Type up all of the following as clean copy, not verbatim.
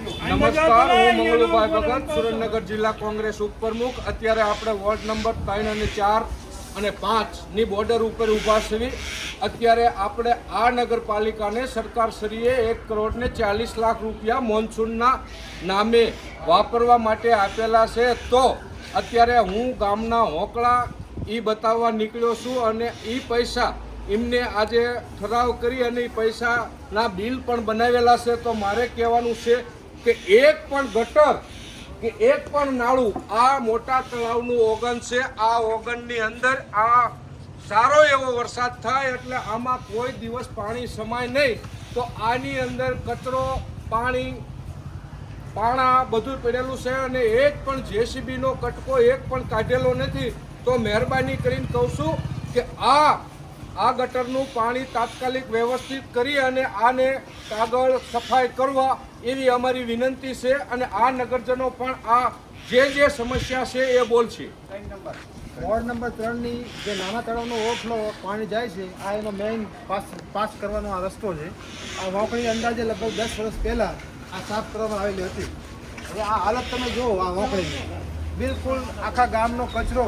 નમસ્કાર, હું મંગલુભાઈ ભગત, સુરેન્દ્રનગર જિલ્લા કોંગ્રેસ ઉપપ્રમુખ. અત્યારે આપણે વોર્ડ નંબર 3 અને 4 અને 5 ની બોર્ડર ઉપર ઊભા છીએ. અત્યારે આપણે આ નગરપાલિકાને સરકારશ્રીએ 1,40,00,000 રૂપિયા મોન્સૂનના નામે વાપરવા માટે આપેલા છે. તો અત્યારે હું ગામના હોકળા એ બતાવવા નીકળ્યો છું અને એ પૈસા એમને આજે ઠરાવ કરી અને એ પૈસાના બિલ પણ બનાવેલા છે. તો મારે કહેવાનું છે કે એક પણ ગટર કે એક પણ નાળું આ મોટા તળાવનું ઓગન છે. આ ઓગનની અંદર આ સારો એવો વરસાદ થાય એટલે આમાં કોઈ દિવસ પાણી સમાય નહીં. તો આની અંદર કચરો, પાણી, પાણા બધું પડેલું છે અને એક પણ જેસીબીનો કટકો એક પણ કાઢેલો નથી. તો મહેરબાની કરીને કહું છું કે આ ગટરનું પાણી તાત્કાલિક વ્યવસ્થિત કરી અને આને કાગળ સફાઈ કરવા એવી અમારી વિનંતી છે. અને આ નગરજનો પણ આ જે સમસ્યા છે એ બોલશે. વોર્ડ નંબર 3ની જે નાના તળાવનો ઓવરફ્લો પાણી જાય છે, આ એનો મેઇન પાસ કરવાનો આ રસ્તો છે. આ વોંકળી અંદાજે લગભગ 10 વર્ષ પહેલાં આ સાફ કરવામાં આવેલી હતી. હવે આ હાલત તમે જુઓ આ વોંકળીની, બિલકુલ આખા ગામનો કચરો,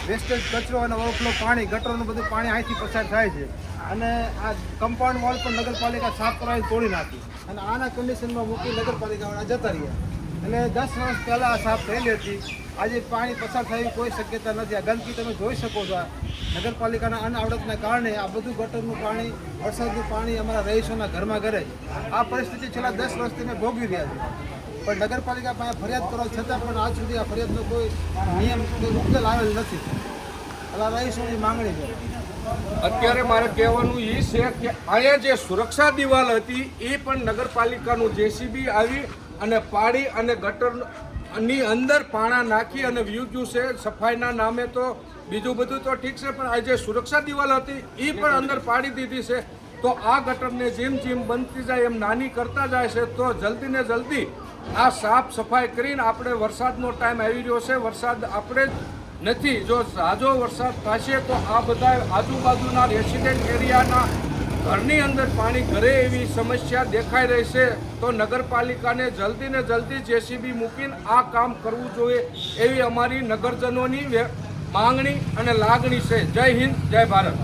વેસ્ટેજ કચરો અને ઓવરફ્લો પાણી, ગટરનું બધું પાણી અહીંથી પસાર થાય છે. અને આ કમ્પાઉન્ડ વોલ પણ નગરપાલિકા સાફ કરાવી તોડી નાખી અને આના કન્ડિશનમાં મૂકી નગરપાલિકાવાળા જતા રહ્યા. એટલે 10 વર્ષ પહેલાં આ સાફ થયેલી હતી. આજે પાણી પસાર થવાની કોઈ શક્યતા નથી. આ ગંદકી તમે જોઈ શકો છો. નગરપાલિકાના અનાવડતના કારણે આ બધું ગટરનું પાણી, વરસાદનું પાણી અમારા રહીશોના ઘરમાં ઘરે. આ પરિસ્થિતિ છેલ્લા 10 વર્ષથી અમે ભોગવી રહ્યા છીએ. પણ નગરપાલિકા પાસે ફરિયાદ કરવા છતાં પણ આજ સુધી આ ફરિયાદનો કોઈ નિયમ કે ઉકેલ આવેલ નથી. એટલે રહીશોની માંગણી છે. અત્યારે મારે કહેવાનું એ છે કે અહીંયા જે સુરક્ષા દિવાલ હતી એ પણ નગરપાલિકાનું જેસીબી આવી અને પાડી અને ગટરની અંદર પાણા નાખી અને વ્યૂ છે. સફાઈના નામે તો બીજું બધું તો ઠીક છે, પણ આ જે સુરક્ષા દિવાલ હતી એ પણ અંદર પાડી દીધી છે. તો આ ગટરને જેમ જેમ બનતી જાય એમ નાની કરતા જાય છે. તો જલ્દી ને જલ્દી આ સાફ સફાઈ કરીને, આપણે વરસાદનો ટાઈમ આવી રહ્યો છે, વરસાદ આપણે નથી, જો સાજો વરસાદ થશે તો આ બધા આજુબાજુના રેસિડેન્ટ એરિયાના ઘરની અંદર પાણી ઘરે એવી સમસ્યા દેખાઈ રહી છે. તો નગરપાલિકાને જલ્દી ને જલ્દી જેસીબી મૂકીને આ કામ કરવું જોઈએ એવી અમારી નગરજનોની માંગણી અને લાગણી છે. જય હિન્દ, જય ભારત.